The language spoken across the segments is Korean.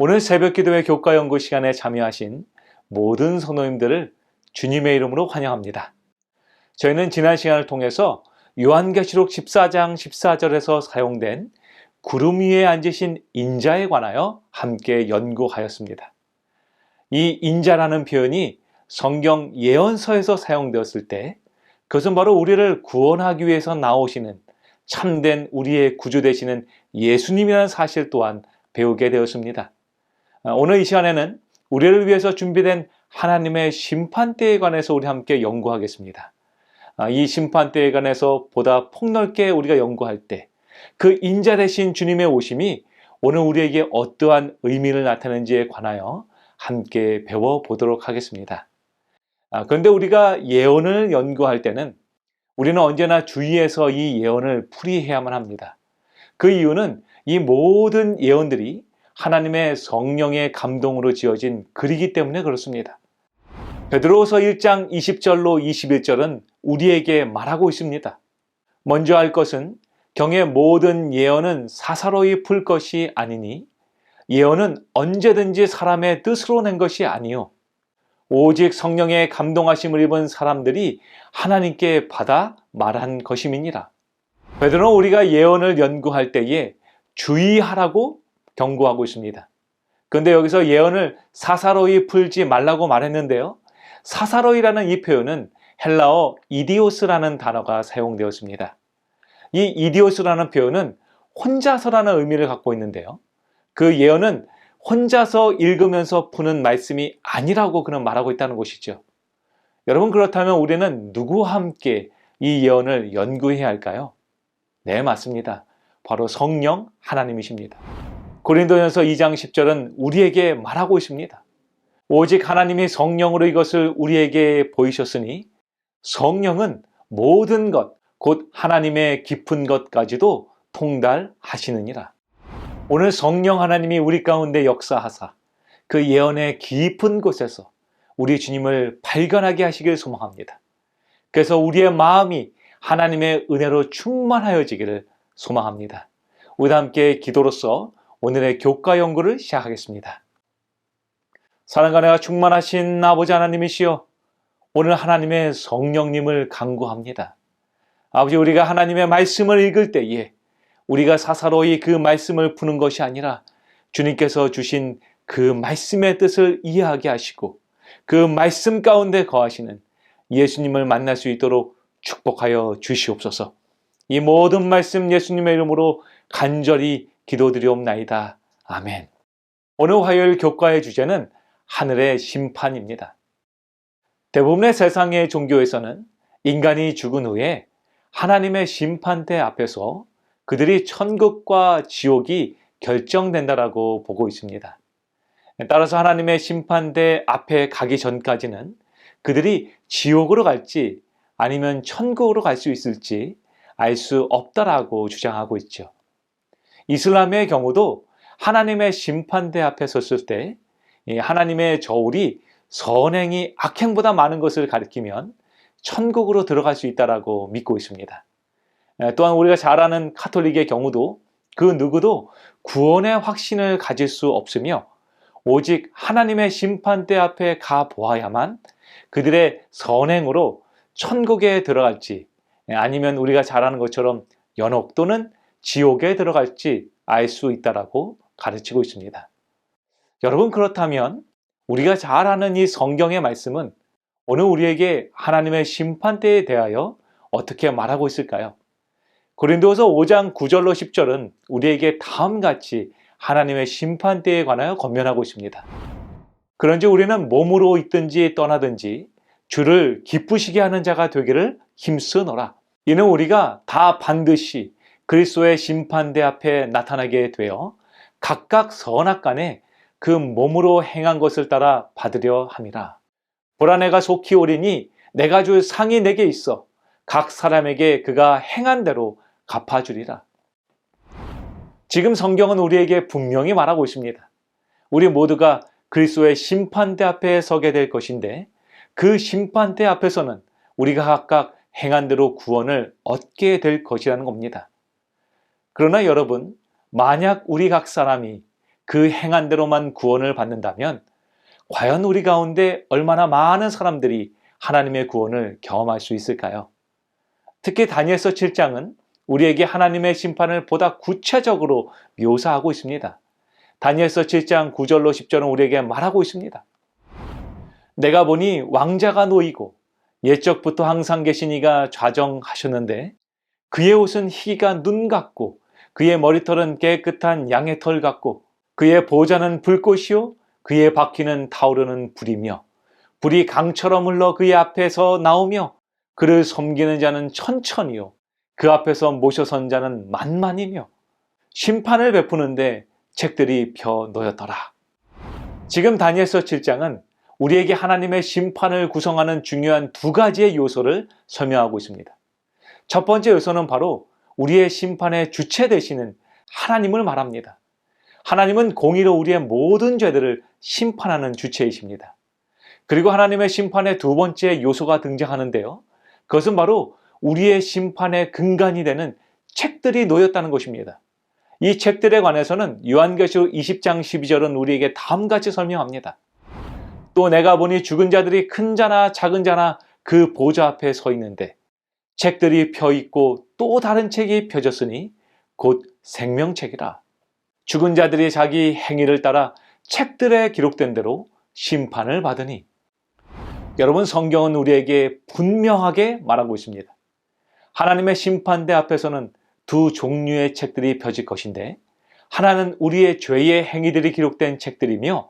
오늘 새벽기도회 교과연구 시간에 참여하신 모든 성도님들을 주님의 이름으로 환영합니다. 저희는 지난 시간을 통해서 요한계시록 14장 14절에서 사용된 구름 위에 앉으신 인자에 관하여 함께 연구하였습니다. 이 인자라는 표현이 성경 예언서에서 사용되었을 때 그것은 바로 우리를 구원하기 위해서 나오시는 참된 우리의 구주 되시는 예수님이라는 사실 또한 배우게 되었습니다. 오늘 이 시간에는 우리를 위해서 준비된 하나님의 심판대에 관해서 우리 함께 연구하겠습니다. 이 심판대에 관해서 보다 폭넓게 우리가 연구할 때 그 인자 되신 주님의 오심이 오늘 우리에게 어떠한 의미를 나타내는지에 관하여 함께 배워보도록 하겠습니다. 그런데 우리가 예언을 연구할 때는 우리는 언제나 주의해서 이 예언을 풀이해야만 합니다. 그 이유는 이 모든 예언들이 하나님의 성령의 감동으로 지어진 글이기 때문에 그렇습니다. 베드로후서 1장 20절로 21절은 우리에게 말하고 있습니다. 먼저 할 것은 경의 모든 예언은 사사로이 풀 것이 아니니 예언은 언제든지 사람의 뜻으로 낸 것이 아니요 오직 성령의 감동하심을 입은 사람들이 하나님께 받아 말한 것임이니라. 베드로는 우리가 예언을 연구할 때에 주의하라고 경고하고 있습니다. 그런데 여기서 예언을 사사로이 풀지 말라고 말했는데요. 사사로이라는 이 표현은 헬라어 이디오스라는 단어가 사용되었습니다. 이 이디오스라는 표현은 혼자서라는 의미를 갖고 있는데요. 그 예언은 혼자서 읽으면서 푸는 말씀이 아니라고 그는 말하고 있다는 것이죠. 여러분, 그렇다면 우리는 누구와 함께 이 예언을 연구해야 할까요? 네, 맞습니다. 바로 성령 하나님이십니다. 고린도전서 2장 10절은 우리에게 말하고 있습니다. 오직 하나님이 성령으로 이것을 우리에게 보이셨으니 성령은 모든 것, 곧 하나님의 깊은 것까지도 통달하시느니라. 오늘 성령 하나님이 우리 가운데 역사하사 그 예언의 깊은 곳에서 우리 주님을 발견하게 하시길 소망합니다. 그래서 우리의 마음이 하나님의 은혜로 충만하여지기를 소망합니다. 우리 함께 기도로서 오늘의 교과 연구를 시작하겠습니다. 사랑과 은혜가 충만하신 아버지 하나님이시여, 오늘 하나님의 성령님을 간구합니다. 아버지, 우리가 하나님의 말씀을 읽을 때에 우리가 사사로이 그 말씀을 푸는 것이 아니라 주님께서 주신 그 말씀의 뜻을 이해하게 하시고 그 말씀 가운데 거하시는 예수님을 만날 수 있도록 축복하여 주시옵소서. 이 모든 말씀 예수님의 이름으로 간절히 기도드리옵나이다. 아멘. 오늘 화요일 교과의 주제는 하늘의 심판입니다. 대부분의 세상의 종교에서는 인간이 죽은 후에 하나님의 심판대 앞에서 그들이 천국과 지옥이 결정된다라고 보고 있습니다. 따라서 하나님의 심판대 앞에 가기 전까지는 그들이 지옥으로 갈지 아니면 천국으로 갈 수 있을지 알 수 없다라고 주장하고 있죠. 이슬람의 경우도 하나님의 심판대 앞에 섰을 때 하나님의 저울이 선행이 악행보다 많은 것을 가리키면 천국으로 들어갈 수 있다라고 믿고 있습니다. 또한 우리가 잘 아는 카톨릭의 경우도 그 누구도 구원의 확신을 가질 수 없으며 오직 하나님의 심판대 앞에 가 보아야만 그들의 선행으로 천국에 들어갈지 아니면 우리가 잘 아는 것처럼 연옥 또는 지옥에 들어갈지 알 수 있다라고 가르치고 있습니다. 여러분, 그렇다면 우리가 잘 아는 이 성경의 말씀은 오늘 우리에게 하나님의 심판대에 대하여 어떻게 말하고 있을까요? 고린도후서 5장 9절로 10절은 우리에게 다음같이 하나님의 심판대에 관하여 권면하고 있습니다. 그런지 우리는 몸으로 있든지 떠나든지 주를 기쁘시게 하는 자가 되기를 힘쓰노라. 이는 우리가 다 반드시 그리스도의 심판대 앞에 나타나게 되어 각각 선악간에 그 몸으로 행한 것을 따라 받으려 함이라. 보라, 내가 속히 오리니 내가 줄 상이 내게 있어 각 사람에게 그가 행한 대로 갚아주리라. 지금 성경은 우리에게 분명히 말하고 있습니다. 우리 모두가 그리스도의 심판대 앞에 서게 될 것인데 그 심판대 앞에서는 우리가 각각 행한 대로 구원을 얻게 될 것이라는 겁니다. 그러나 여러분, 만약 우리 각 사람이 그 행한 대로만 구원을 받는다면 과연 우리 가운데 얼마나 많은 사람들이 하나님의 구원을 경험할 수 있을까요? 특히 다니엘서 7장은 우리에게 하나님의 심판을 보다 구체적으로 묘사하고 있습니다. 다니엘서 7장 9절로 10절은 우리에게 말하고 있습니다. 내가 보니 왕자가 놓이고 옛적부터 항상 계신 이가 좌정하셨는데 그의 옷은 희가 눈 같고 그의 머리털은 깨끗한 양의 털 같고 그의 보좌는 불꽃이요 그의 바퀴는 타오르는 불이며 불이 강처럼 흘러 그의 앞에서 나오며 그를 섬기는 자는 천천히요 그 앞에서 모셔선 자는 만만이며 심판을 베푸는데 책들이 펴 놓였더라. 지금 다니엘서 7장은 우리에게 하나님의 심판을 구성하는 중요한 두 가지의 요소를 설명하고 있습니다. 첫 번째 요소는 바로 우리의 심판의 주체 되시는 하나님을 말합니다. 하나님은 공의로 우리의 모든 죄들을 심판하는 주체이십니다. 그리고 하나님의 심판의 두 번째 요소가 등장하는데요. 그것은 바로 우리의 심판의 근간이 되는 책들이 놓였다는 것입니다. 이 책들에 관해서는 요한계시록 20장 12절은 우리에게 다음같이 설명합니다. 또 내가 보니 죽은 자들이 큰 자나 작은 자나 그 보좌 앞에 서 있는데 책들이 펴 있고 또 다른 책이 펴졌으니 곧 생명책이라. 죽은 자들이 자기 행위를 따라 책들에 기록된 대로 심판을 받으니. 여러분, 성경은 우리에게 분명하게 말하고 있습니다. 하나님의 심판대 앞에서는 두 종류의 책들이 펴질 것인데 하나는 우리의 죄의 행위들이 기록된 책들이며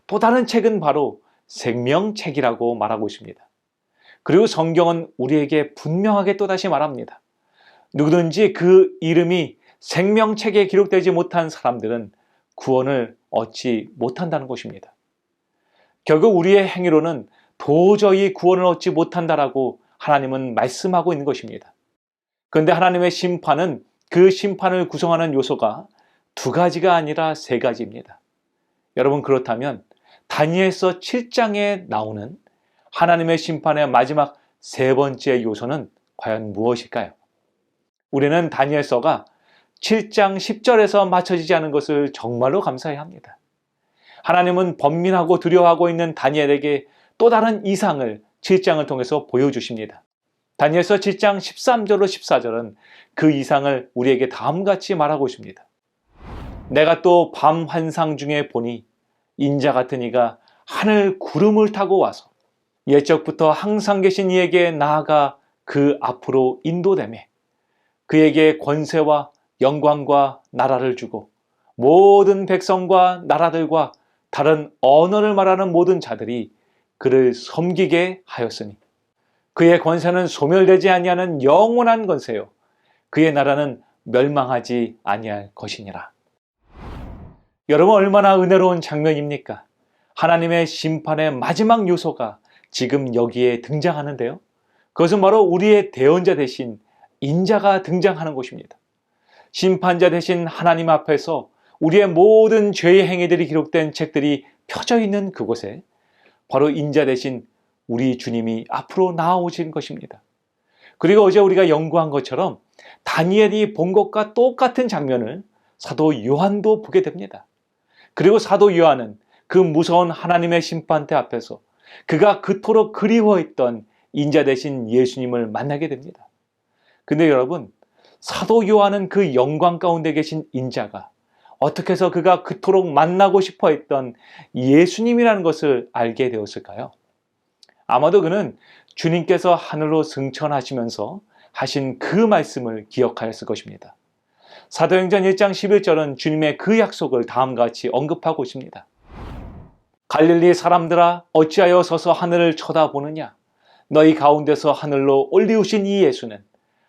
또 다른 책은 바로 생명책이라고 말하고 있습니다. 그리고 성경은 우리에게 분명하게 또다시 말합니다. 누구든지 그 이름이 생명책에 기록되지 못한 사람들은 구원을 얻지 못한다는 것입니다. 결국 우리의 행위로는 도저히 구원을 얻지 못한다라고 하나님은 말씀하고 있는 것입니다. 그런데 하나님의 심판은 그 심판을 구성하는 요소가 두 가지가 아니라 세 가지입니다. 여러분, 그렇다면 다니엘서 7장에 나오는 하나님의 심판의 마지막 세 번째 요소는 과연 무엇일까요? 우리는 다니엘서가 7장 10절에서 맞춰지지 않은 것을 정말로 감사해야 합니다. 하나님은 번민하고 두려워하고 있는 다니엘에게 또 다른 이상을 7장을 통해서 보여주십니다. 다니엘서 7장 13절로 14절은 그 이상을 우리에게 다음같이 말하고 있습니다. 내가 또 밤 환상 중에 보니 인자 같은 이가 하늘 구름을 타고 와서 옛적부터 항상 계신 이에게 나아가 그 앞으로 인도되매 그에게 권세와 영광과 나라를 주고 모든 백성과 나라들과 다른 언어를 말하는 모든 자들이 그를 섬기게 하였으니 그의 권세는 소멸되지 아니하는 영원한 권세요 그의 나라는 멸망하지 아니할 것이니라. 여러분, 얼마나 은혜로운 장면입니까? 하나님의 심판의 마지막 요소가 지금 여기에 등장하는데요. 그것은 바로 우리의 대언자 대신 인자가 등장하는 것입니다. 심판자 대신 하나님 앞에서 우리의 모든 죄의 행위들이 기록된 책들이 펴져 있는 그곳에 바로 인자 대신 우리 주님이 앞으로 나아오신 것입니다. 그리고 어제 우리가 연구한 것처럼 다니엘이 본 것과 똑같은 장면을 사도 요한도 보게 됩니다. 그리고 사도 요한은 그 무서운 하나님의 심판대 앞에서 그가 그토록 그리워했던 인자 대신 예수님을 만나게 됩니다. 근데 여러분, 사도 요한은 그 영광 가운데 계신 인자가 어떻게 해서 그가 그토록 만나고 싶어 했던 예수님이라는 것을 알게 되었을까요? 아마도 그는 주님께서 하늘로 승천하시면서 하신 그 말씀을 기억하였을 것입니다. 사도행전 1장 11절은 주님의 그 약속을 다음과 같이 언급하고 있습니다. 갈릴리 사람들아 어찌하여 서서 하늘을 쳐다보느냐? 너희 가운데서 하늘로 올리우신 이 예수는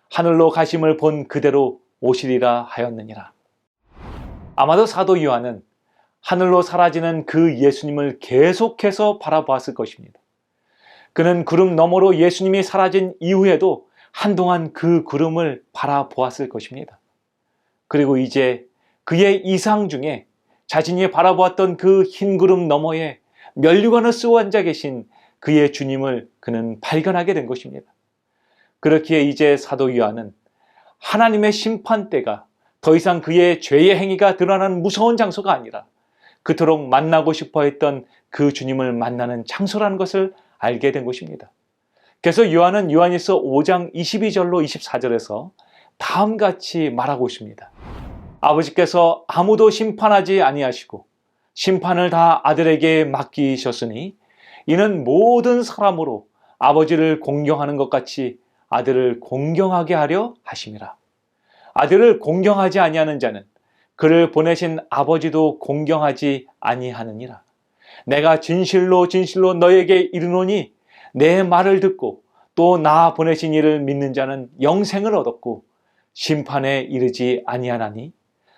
하늘로 가심을 본 그대로 오시리라 하였느니라. 아마도 사도 요한은 하늘로 사라지는 그 예수님을 계속해서 바라보았을 것입니다. 그는 구름 너머로 예수님이 사라진 이후에도 한동안 그 구름을 바라보았을 것입니다. 그리고 이제 그의 이상 중에 자신이 바라보았던 그 흰 구름 너머에 면류관을 쓰고 앉아 계신 그의 주님을 그는 발견하게 된 것입니다. 그렇기에 이제 사도 요한은 하나님의 심판대가 더 이상 그의 죄의 행위가 드러나는 무서운 장소가 아니라 그토록 만나고 싶어 했던 그 주님을 만나는 장소라는 것을 알게 된 것입니다. 그래서 요한은 요한일서 5장 22절로 24절에서 다음같이 말하고 있습니다. 아버지께서 아무도 심판하지 아니하시고 심판을 다 아들에게 맡기셨으니 이는 모든 사람으로 아버지를 공경하는 것 같이 아들을 공경하게 하려 하심이라. 아들을 공경하지 아니하는 자는 그를 보내신 아버지도 공경하지 아니하느니라. 내가 진실로 진실로 너에게 이르노니 내 말을 듣고 또 나 보내신 이를 믿는 자는 영생을 얻었고 심판에 이르지 아니하나니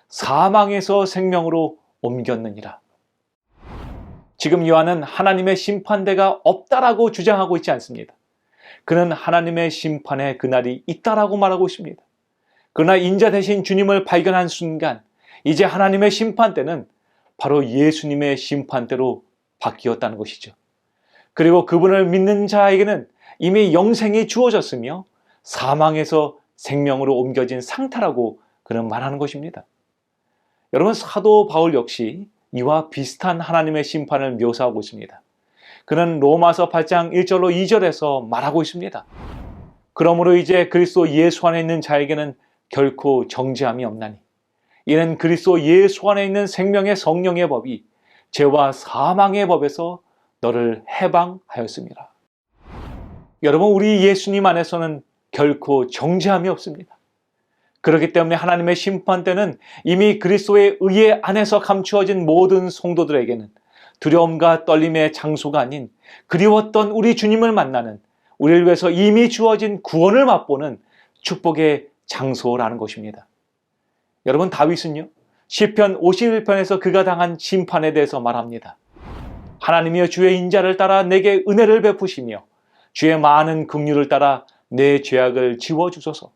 사망에서 생명으로 옮겼느니라. 지금 요한은 하나님의 심판대가 없다라고 주장하고 있지 않습니다. 그는 하나님의 심판의 그날이 있다라고 말하고 있습니다. 그러나 인자 되신 주님을 발견한 순간 이제 하나님의 심판대는 바로 예수님의 심판대로 바뀌었다는 것이죠. 그리고 그분을 믿는 자에게는 이미 영생이 주어졌으며 사망에서 생명으로 옮겨진 상태라고 그는 말하는 것입니다. 여러분, 사도 바울 역시 이와 비슷한 하나님의 심판을 묘사하고 있습니다. 그는 로마서 8장 1절로 2절에서 말하고 있습니다. 그러므로 이제 그리스도 예수 안에 있는 자에게는 결코 정죄함이 없나니 이는 그리스도 예수 안에 있는 생명의 성령의 법이 죄와 사망의 법에서 너를 해방하였습니다. 여러분, 우리 예수님 안에서는 결코 정죄함이 없습니다. 그렇기 때문에 하나님의 심판대는 이미 그리스도의 의의 안에서 감추어진 모든 성도들에게는 두려움과 떨림의 장소가 아닌 그리웠던 우리 주님을 만나는, 우리를 위해서 이미 주어진 구원을 맛보는 축복의 장소라는 것입니다. 여러분, 다윗은요, 시편 51편에서 그가 당한 심판에 대해서 말합니다. 하나님이여 주의 인자를 따라 내게 은혜를 베푸시며 주의 많은 긍휼을 따라 내 죄악을 지워주소서.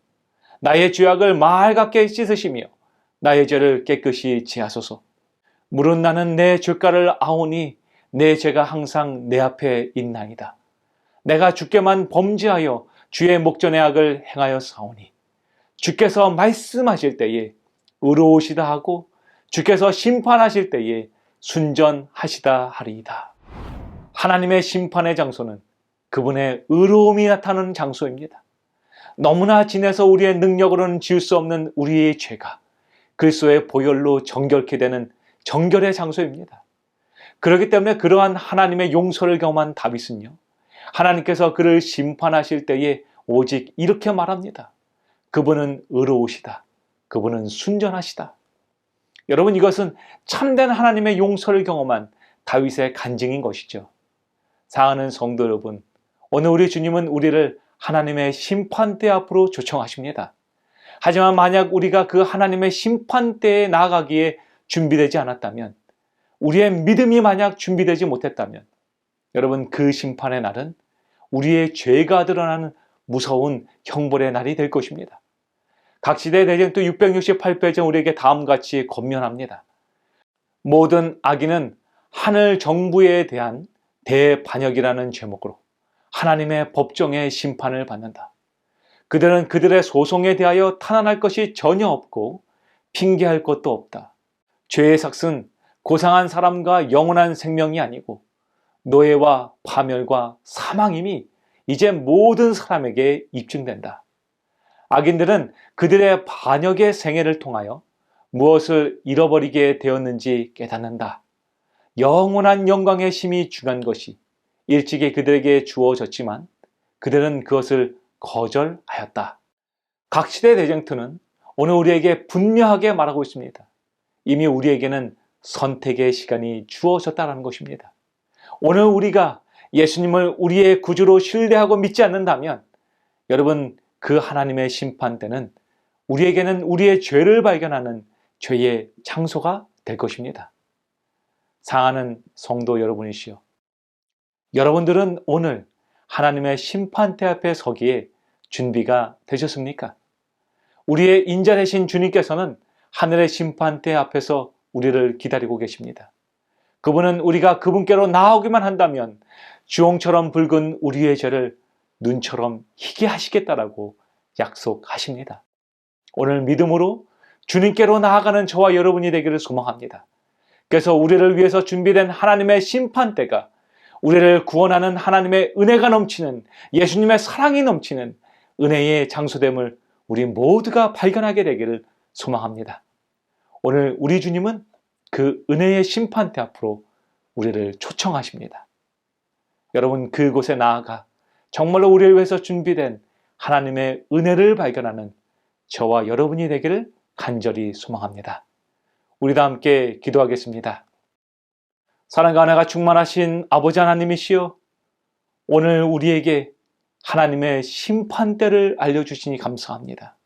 나의 죄악을 맑게 씻으시며 나의 죄를 깨끗이 지하소서. 물은 나는 내 죄가를 아오니 내 죄가 항상 내 앞에 있나이다. 내가 주께만 범죄하여 주의 목전의 악을 행하여 사오니 주께서 말씀하실 때에 의로우시다 하고 주께서 심판하실 때에 순전하시다 하리이다. 하나님의 심판의 장소는 그분의 의로움이 나타나는 장소입니다. 너무나 진해서 우리의 능력으로는 지을 수 없는 우리의 죄가 그리스도의 보혈로 정결케 되는 정결의 장소입니다. 그렇기 때문에 그러한 하나님의 용서를 경험한 다윗은요, 하나님께서 그를 심판하실 때에 오직 이렇게 말합니다. 그분은 의로우시다. 그분은 순전하시다. 여러분, 이것은 참된 하나님의 용서를 경험한 다윗의 간증인 것이죠. 사랑하는 성도 여러분, 오늘 우리 주님은 우리를 하나님의 심판대 앞으로 초청하십니다. 하지만 만약 우리가 그 하나님의 심판대에 나아가기에 준비되지 않았다면, 우리의 믿음이 만약 준비되지 못했다면, 여러분, 그 심판의 날은 우리의 죄가 드러나는 무서운 형벌의 날이 될 것입니다. 각시대 대쟁투 668페이지는 우리에게 다음같이 권면합니다. 모든 악인은 하늘 정부에 대한 대반역이라는 제목으로 하나님의 법정의 심판을 받는다. 그들은 그들의 소송에 대하여 탄환할 것이 전혀 없고 핑계할 것도 없다. 죄의 삭은 고상한 사람과 영원한 생명이 아니고 노예와 파멸과 사망임이 이제 모든 사람에게 입증된다. 악인들은 그들의 반역의 생애를 통하여 무엇을 잃어버리게 되었는지 깨닫는다. 영원한 영광의 힘이 중요한 것이 일찍이 그들에게 주어졌지만 그들은 그것을 거절하였다. 각시대 대쟁투는 오늘 우리에게 분명하게 말하고 있습니다. 이미 우리에게는 선택의 시간이 주어졌다는 것입니다. 오늘 우리가 예수님을 우리의 구주로 신뢰하고 믿지 않는다면 여러분, 그 하나님의 심판대는 우리에게는 우리의 죄를 발견하는 죄의 장소가 될 것입니다. 사랑하는 성도 여러분이시여, 여러분들은 오늘 하나님의 심판대 앞에 서기에 준비가 되셨습니까? 우리의 인자 되신 주님께서는 하늘의 심판대 앞에서 우리를 기다리고 계십니다. 그분은 우리가 그분께로 나오기만 한다면 주홍처럼 붉은 우리의 죄를 눈처럼 희게 하시겠다라고 약속하십니다. 오늘 믿음으로 주님께로 나아가는 저와 여러분이 되기를 소망합니다. 그래서 우리를 위해서 준비된 하나님의 심판대가, 우리를 구원하는 하나님의 은혜가 넘치는, 예수님의 사랑이 넘치는 은혜의 장소됨을 우리 모두가 발견하게 되기를 소망합니다. 오늘 우리 주님은 그 은혜의 심판대 앞으로 우리를 초청하십니다. 여러분, 그곳에 나아가 정말로 우리를 위해서 준비된 하나님의 은혜를 발견하는 저와 여러분이 되기를 간절히 소망합니다. 우리 다 함께 기도하겠습니다. 사랑과 은혜가 충만하신 아버지 하나님이시여, 오늘 우리에게 하나님의 심판대를 알려주시니 감사합니다.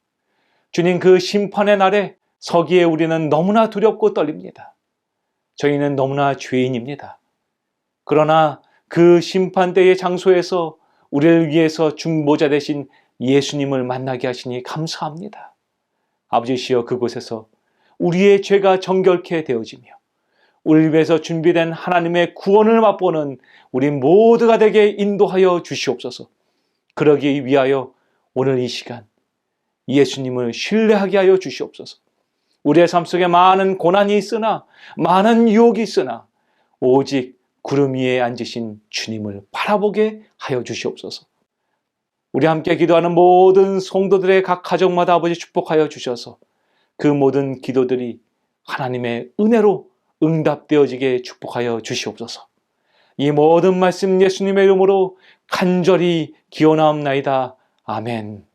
주님, 그 심판의 날에 서기에 우리는 너무나 두렵고 떨립니다. 저희는 너무나 죄인입니다. 그러나 그 심판대의 장소에서 우리를 위해서 중보자 되신 예수님을 만나게 하시니 감사합니다. 아버지시여, 그곳에서 우리의 죄가 정결케 되어지며 우리를 위해서 준비된 하나님의 구원을 맛보는 우리 모두가 되게 인도하여 주시옵소서. 그러기 위하여 오늘 이 시간 예수님을 신뢰하게 하여 주시옵소서. 우리의 삶 속에 많은 고난이 있으나, 많은 유혹이 있으나 오직 구름 위에 앉으신 주님을 바라보게 하여 주시옵소서. 우리 함께 기도하는 모든 성도들의 각 가정마다 아버지 축복하여 주셔서 그 모든 기도들이 하나님의 은혜로 응답되어지게 축복하여 주시옵소서. 이 모든 말씀 예수님의 이름으로 간절히 기원하옵나이다. 아멘.